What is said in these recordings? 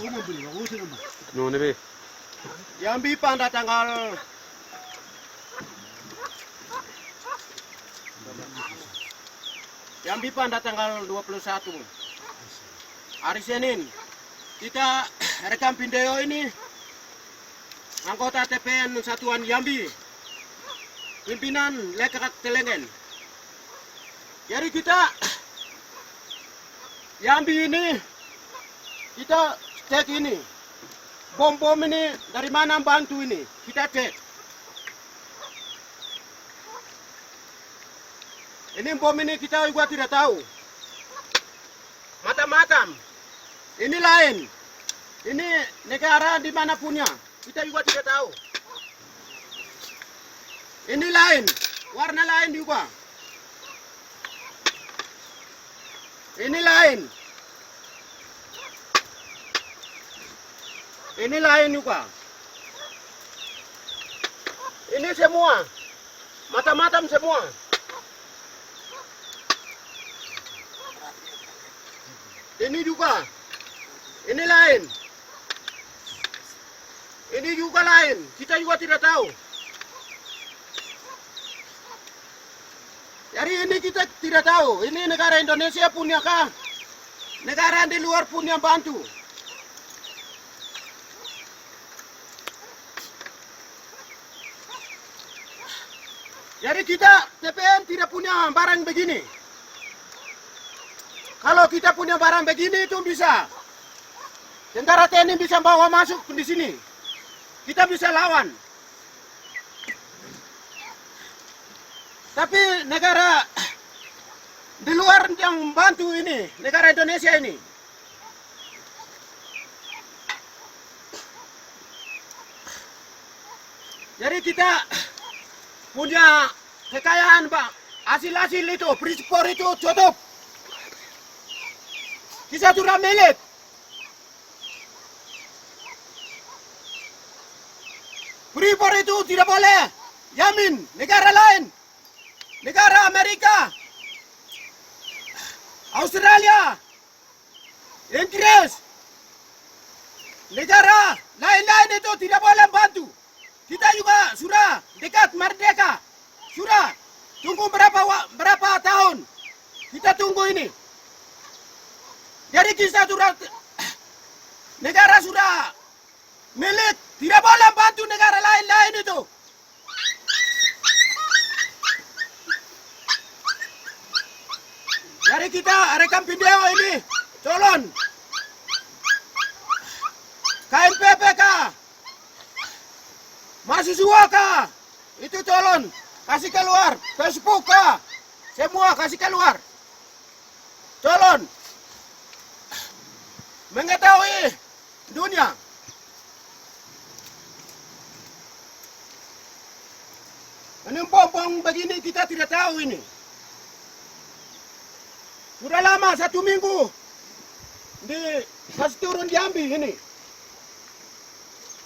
Nuhun be. Jambi pada tanggal Jambi pada tanggal 21 hari Senin kita rekam video ini anggota TPN Satuan Jambi pimpinan Lekak Telengen. Jadi kita Jambi ini kita cek ini bom ini dari mana bantu ini kita cek. Ini bom ini kita juga tidak tahu. Macam-macam. Ini lain. Ini negara di mana punya. Kita juga tidak tahu. Ini lain. Warna lain juga. Ini lain. Ini lain juga. Ini semua. Macam-macam semua. Ini juga. Ini lain. Ini juga lain. Kita juga tidak tahu. Jadi ini kita tidak tahu. Ini negara Indonesia punya kah? Negara di luar punya bantu. Jadi kita TPN tidak punya barang begini. Kalau kita punya barang begini itu bisa. Tentara TNI bisa bawa masuk di sini. Kita bisa lawan. Tapi negara di luar yang bantu ini, negara Indonesia ini. Jadi kita punya kekayaan, Pak. Hasil-hasil itu, Freeport itu tutup. Kita sudah milik. Freeport itu tidak boleh. Yamin, negara lain. Negara Amerika. Australia. Inggris. Negara lain-lain itu tidak boleh bantu. Kita juga sudah dekat merdeka. Sudah. Tunggu berapa tahun. Kita tunggu ini. Jadi kita sudah, negara sudah milik, tidak boleh bantu negara lain-lain itu. Jadi kita rekam video ini, colon. KNPP kah? Mahasiswa kah? Itu colon, kasih keluar. Facebook kah? Semua kasih keluar. Colon. Mengetahui dunia. Ini bom begini kita tidak tahu ini. Sudah lama 1 minggu di kasih turun Jambi ini.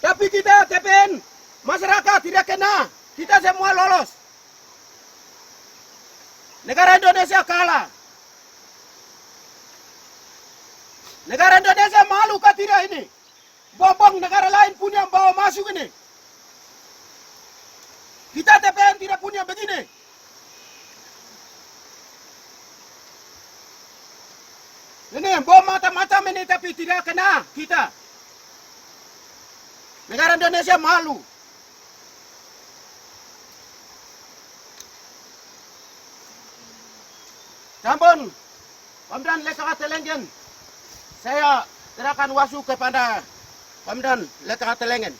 Tapi kita TPN masyarakat tidak kena. Kita semua lolos. Negara Indonesia kalah. Negara Indonesia malu kah tidak ini? Bom negara lain punya bawa masuk ini. Kita TPN tidak punya begini. Ini bom macam-macam ini tapi tidak kena kita. Negara Indonesia malu. Sampun, Pemdan Lekak Telengen. Saya serahkan wasu kepada Pemdan Lekak Telengen.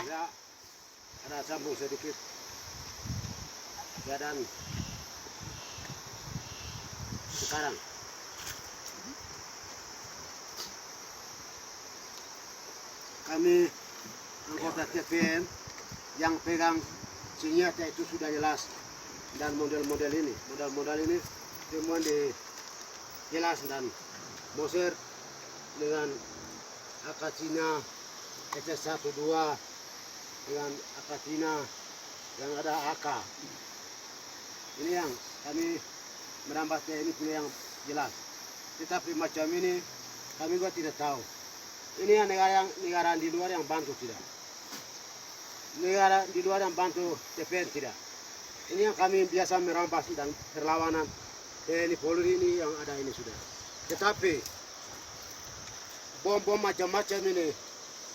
Ya, ada sambung sedikit. Keadaan sekarang. Kami anggota TPN yang pegang senjata itu sudah jelas, dan model-model ini semua jelas, dan Moser dengan AK Cina SS12 dengan AK Cina yang ada AK. Ini yang kami merambatnya, ini punya yang jelas. Tetapi macam ini kami juga tidak tahu. Ini yang negara di luar yang bantu tidak. Negara di luar yang bantu TPN tidak. Ini yang kami biasa merampas dan perlawanan TNI Polri ini yang ada ini sudah. Tetapi bom-bom macam-macam ini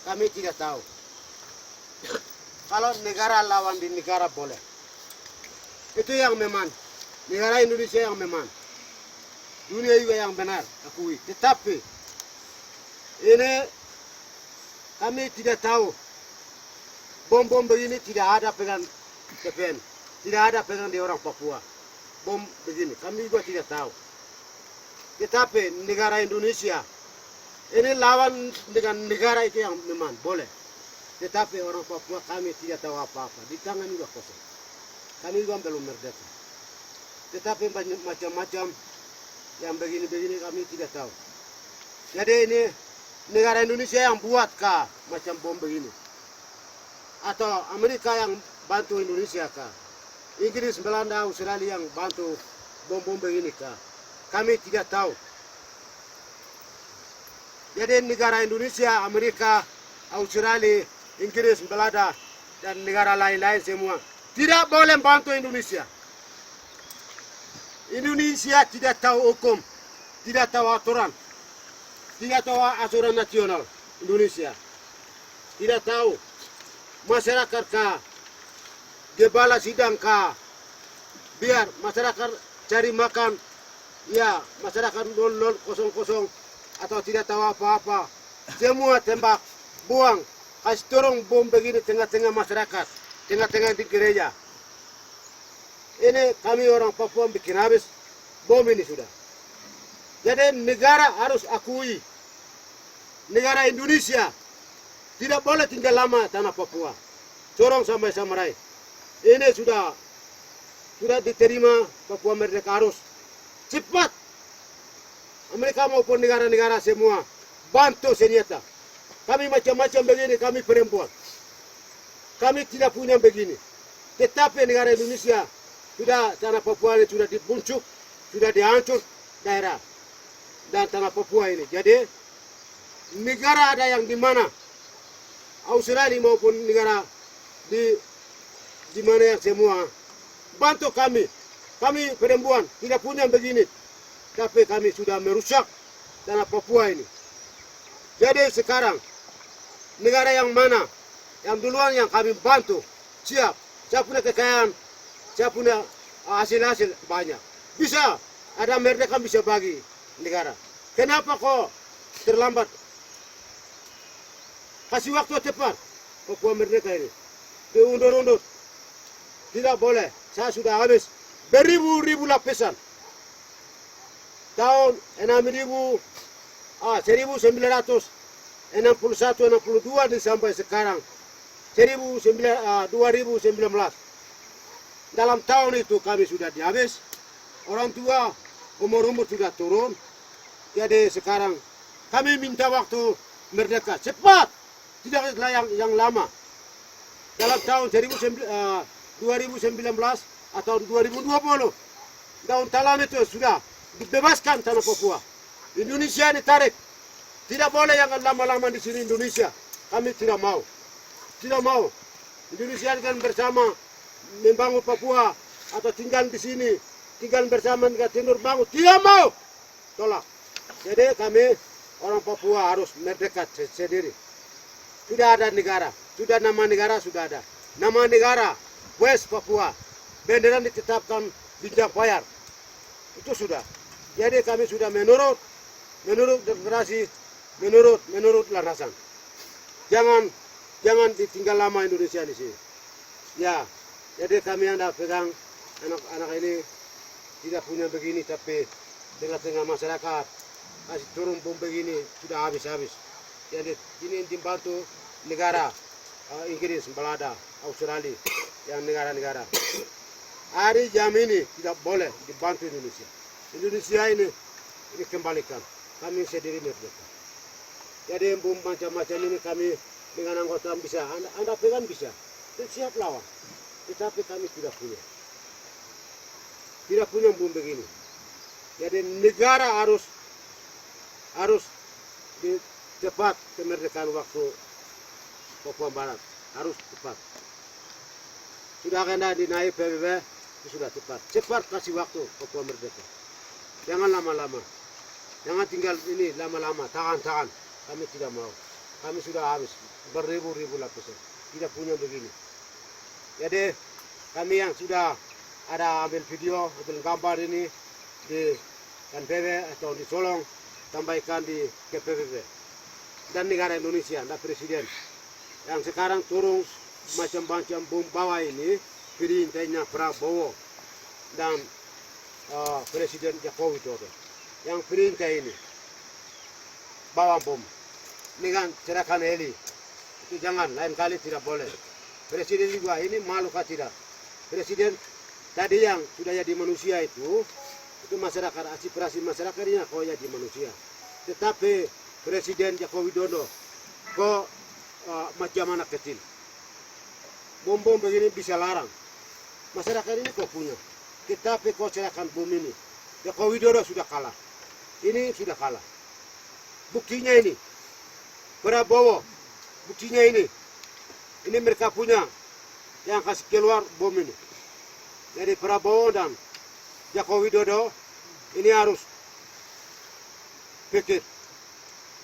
kami tidak tahu. Kalau negara lawan di negara boleh. Itu yang memang. Negara Indonesia yang memang. Dunia juga yang benar, akui. Tetapi ini kami tidak tahu. Bom-bom begini tidak ada pegang TPN. Tidak ada pegang di orang Papua. Bom begini, kami juga tidak tahu. Tetapi negara Indonesia ini lawan dengan negara itu yang memang boleh. Tetapi orang Papua kami tidak tahu apa-apa. Di tangan juga kosong. Kami juga belum merdeka. Tetapi macam-macam yang begini-begini kami tidak tahu. Jadi ini negara Indonesia yang buat kah macam bom begini? Atau Amerika yang bantu Indonesia kah? Inggris, Belanda, Australia yang bantu bom-bom begini kah? Kami tidak tahu. Jadi negara Indonesia, Amerika, Australia, Inggris, Belanda, dan negara lain-lain semua tidak boleh bantu Indonesia. Indonesia tidak tahu hukum, tidak tahu aturan, tidak tahu aturan nasional Indonesia. Tidak tahu masyarakat kah, gembala sidang kah, biar masyarakat cari makan, ya masyarakat 0000 atau tidak tahu apa-apa, semua tembak, buang, kasih turun bom begini tengah-tengah masyarakat, tengah-tengah di gereja. Ini kami orang Papua bikin habis bom ini sudah. Jadi negara harus akui, negara Indonesia tidak boleh tinggal lama tanah Papua. Corong sampai Samarai. Ini sudah diterima Papua merdeka harus cepat. Amerika maupun negara-negara semua bantu senjata. Kami macam-macam begini, kami perempuan. Kami tidak punya begini. Tetapi negara Indonesia sudah tanah Papua ini sudah dibuncuk, sudah dihancur daerah dan tanah Papua ini. Jadi negara ada yang di mana Australia maupun negara di mana yang semua bantu kami. Kami perempuan tidak punya begini, tapi kami sudah merusak tanah Papua ini. Jadi sekarang negara yang mana yang duluan yang kami bantu siap, saya punya kekayaan, saya punya hasil-hasil banyak. Bisa ada merdeka bisa bagi negara. Kenapa kok terlambat? Kasih waktu cepat Papua merdeka ini. Diundur-undur. Tidak boleh. Saya sudah habis beribu-ribu lapisan. Tahun 1961-62 sampai sekarang 2019. Dalam tahun itu kami sudah dihabis. Orang tua umur-umur sudah turun. Jadi sekarang kami minta waktu merdeka cepat. Tidak yang lama. Dalam tahun 2019 atau 2020. Tahun talam itu sudah dibebaskan tanah Papua. Indonesia ditarik. Tidak boleh yang lama-lama di sini Indonesia. Kami tidak mau. Tidak mau. Indonesia akan bersama membangun Papua atau tinggal di sini, tinggal bersama negara timur bangun. Tidak mau. Tolak. Jadi kami orang Papua harus merdeka sendiri. Sudah ada negara, sudah nama negara sudah ada. Nama negara West Papua. Bendera ditetapkan Bintang Payar. Itu sudah. Jadi kami sudah menurut demokrasi, menurut landasan. Jangan ditinggal lama Indonesia di sini. Ya, jadi kami anda pegang anak-anak ini tidak punya begini, tapi tengah-tengah masyarakat kasih turun bom begini sudah habis-habis. Jadi ini dibantu negara Inggris, Belanda, Australia, yang negara-negara. Hari jam ini tidak boleh dibantu Indonesia. Indonesia ini dikembalikan. Kami sendiri merdeka. Jadi bom macam-macam ini kami dengan anggota bisa. Anda pegang bisa. Siap lawan. tetapi kami tidak punya. Tidak punya bom begini. Jadi negara harus di cepat kemerdekaan waktu Papua Barat, harus cepat. Sudah kena dinaik PBB, sudah cepat. Cepat kasih waktu Papua merdeka. Jangan lama-lama. Jangan tinggal ini lama-lama, tahan-tahan. Kami tidak mau. Kami sudah habis beribu-ribu lapisan. Tidak punya begini. Jadi kami yang sudah ada ambil video, ambil gambar ini di KNPB atau di Solong, sampaikan di KPBB dan negara Indonesia dan Presiden yang sekarang turun macam-macam bom bawa ini perintahnya Prabowo dan Presiden Jokowi Widodo yang perintah ini bawa bom dengan cerahkan heli itu jangan, lain kali tidak boleh. Presiden juga ini malu kah tidak? Presiden tadi yang sudah jadi manusia itu masyarakat, aspirasi masyarakatnya kok jadi manusia. Tetapi Presiden Jokowi Widodo kok macam anak kecil. Bom-bom begini bisa larang. Masyarakat ini kok punya. Tetapi kok serahkan bom ini. Jokowi Widodo sudah kalah. Ini sudah kalah. Buktinya ini. Prabowo. Buktinya ini. Ini mereka punya yang kasih keluar bom ini. Jadi Prabowo dan Jokowi Widodo ini harus pikir.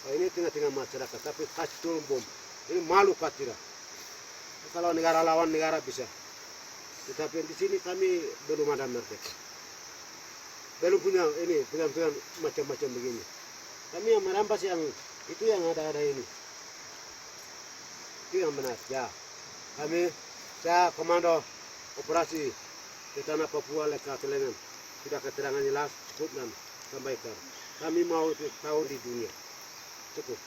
Ini tengah-tengah masyarakat, tapi kasih turun bom. Ini malu kah tidak? Kalau negara lawan negara bisa. Tetapi di sini kami belum ada merdeka. Belum punya ini, pegang-pegang macam-macam begini. Kami yang merampas yang itu yang ada ini. Itu yang benar. Ya, saya komando operasi di tanah Papua Leka Telengan. Sudah keterangan jelas, cukup dan sampaikan. Kami mau tahu di dunia. Cukup.